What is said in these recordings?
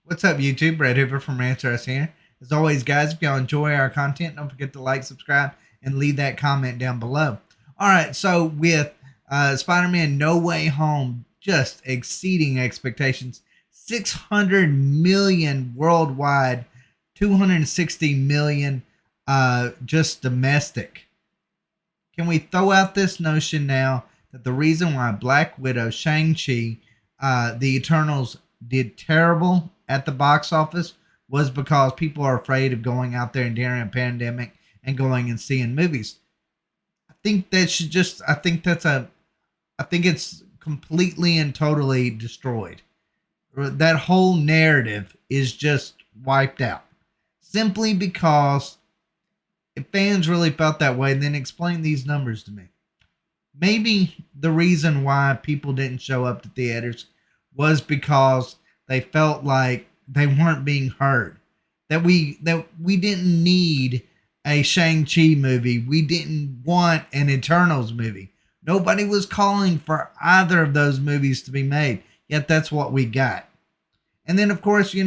What's up, YouTube? Brett Hoover from Rants here. As always, guys, if y'all enjoy our content, don't forget to like, subscribe, and leave that comment down below. All right, so with Spider-Man No Way Home just exceeding expectations, 600 million worldwide, 260 million just domestic. Can we throw out this notion now that the reason why Black Widow, Shang-Chi, the Eternals did terrible at the box office was because people are afraid of going out there during a pandemic and going and seeing movies. I think that should just, I think that's a, I think it's completely and totally destroyed. That whole narrative is just wiped out simply because if fans really felt that way, then explain these numbers to me. Maybe the reason why people didn't show up to theaters was because they felt like they weren't being heard. That we didn't need a Shang-Chi movie. We didn't want an Eternals movie. Nobody was calling for either of those movies to be made. Yet that's what we got. And then of course, you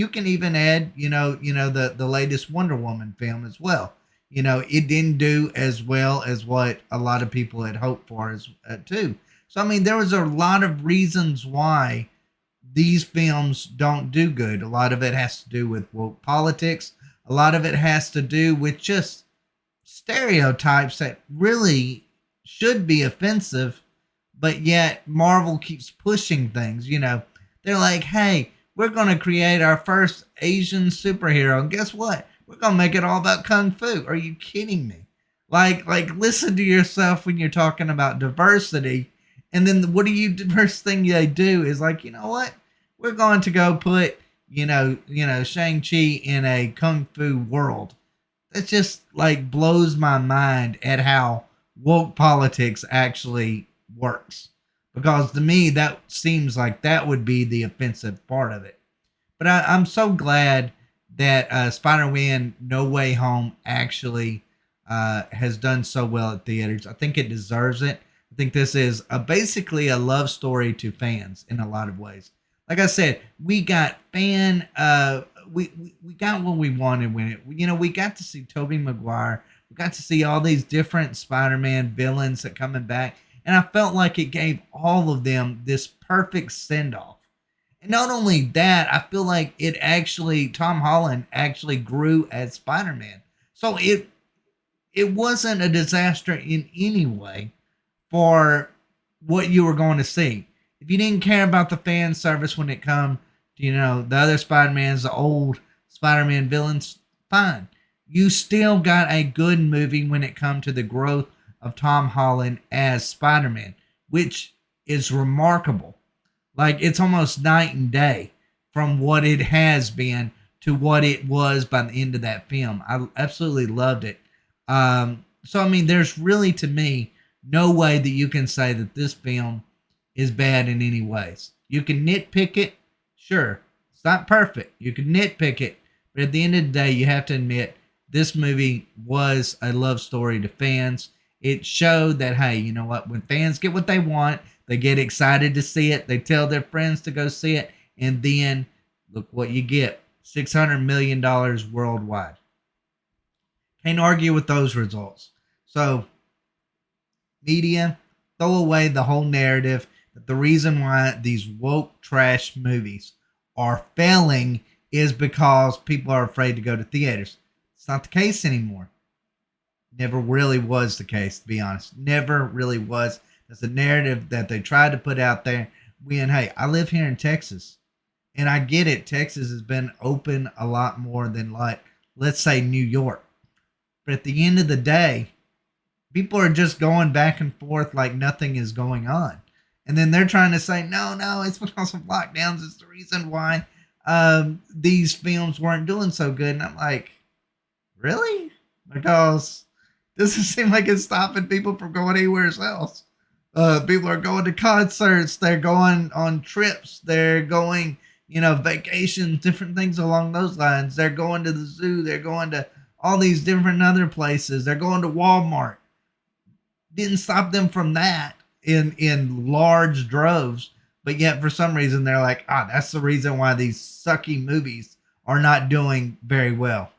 can even add, the latest Wonder Woman film as well. It didn't do as well as what a lot of people had hoped for as too. So I mean, there was a lot of reasons why these films don't do good. A lot of it has to do with woke politics. A lot of it has to do with just stereotypes that really should be offensive, but yet Marvel keeps pushing things. They're like, hey, we're going to create our first Asian superhero. And guess what? We're going to make it all about Kung Fu. Are you kidding me? Like, listen to yourself when you're talking about diversity. And then what do you, the first thing they do is like, you know what? We're going to go put, Shang-Chi in a Kung Fu world. That just like blows my mind at how woke politics actually works. Because to me, that seems like that would be the offensive part of it. But I'm so glad that Spider-Man No Way Home actually has done so well at theaters. I think it deserves it. I think this is basically a love story to fans in a lot of ways. Like I said, we got we got what we wanted when it. We got to see Tobey Maguire. We got to see all these different Spider-Man villains that coming back, and I felt like it gave all of them this perfect send off. And not only that, I feel like it actually Tom Holland actually grew as Spider-Man. So it wasn't a disaster in any way for what you were going to see. If you didn't care about the fan service when it come to, the other Spider-Mans, the old Spider-Man villains, fine. You still got a good movie when it come to the growth of Tom Holland as Spider-Man, which is remarkable. Like it's almost night and day from what it has been to what it was by the end of that film. I absolutely loved it. So I mean, there's really to me no way that you can say that this film is bad in any ways. You can nitpick it, sure. It's not perfect. You can nitpick it, but at the end of the day, you have to admit this movie was a love story to fans. It showed that, hey, you know what? When fans get what they want, they get excited to see it. They tell their friends to go see it. And then look what you get, $600 million worldwide. Can't argue with those results. So, media, throw away the whole narrative that the reason why these woke trash movies are failing is because people are afraid to go to theaters. It's not the case anymore. Never really was the case, to be honest. Never really was. That's a narrative that they tried to put out there. When, hey, I live here in Texas, and I get it. Texas has been open a lot more than, like, let's say New York. But at the end of the day, people are just going back and forth like nothing is going on. And then they're trying to say, no, it's because of lockdowns. It's the reason why these films weren't doing so good. And I'm like, really? Because it doesn't seem like it's stopping people from going anywhere else. People are going to concerts. They're going on trips. They're going, vacations, different things along those lines. They're going to the zoo. They're going to all these different other places. They're going to Walmart. Didn't stop them from that in large droves, but yet for some reason they're like, that's the reason why these sucky movies are not doing very well.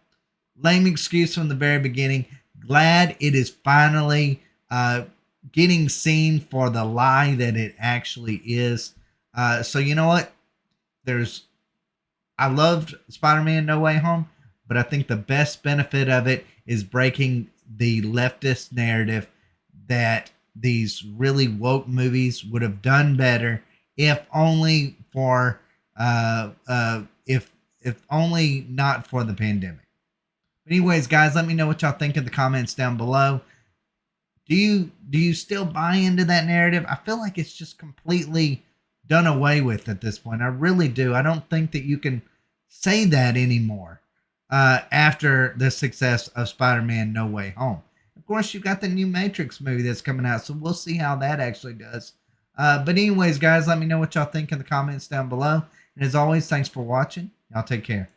Lame excuse from the very beginning. Glad it is finally getting seen for the lie that it actually is. So you know what? There's I loved Spider-Man No Way Home, but I think the best benefit of it is breaking the leftist narrative that these really woke movies would have done better if only for if only not for the pandemic. But anyways, guys, let me know what y'all think in the comments down below. Do you still buy into that narrative? I feel like it's just completely done away with at this point. I really do. I don't think that you can say that anymore after the success of Spider-Man No Way Home. Of course, you've got the new Matrix movie that's coming out, so we'll see how that actually does. But anyways, guys, let me know what y'all think in the comments down below. And as always, thanks for watching. Y'all take care.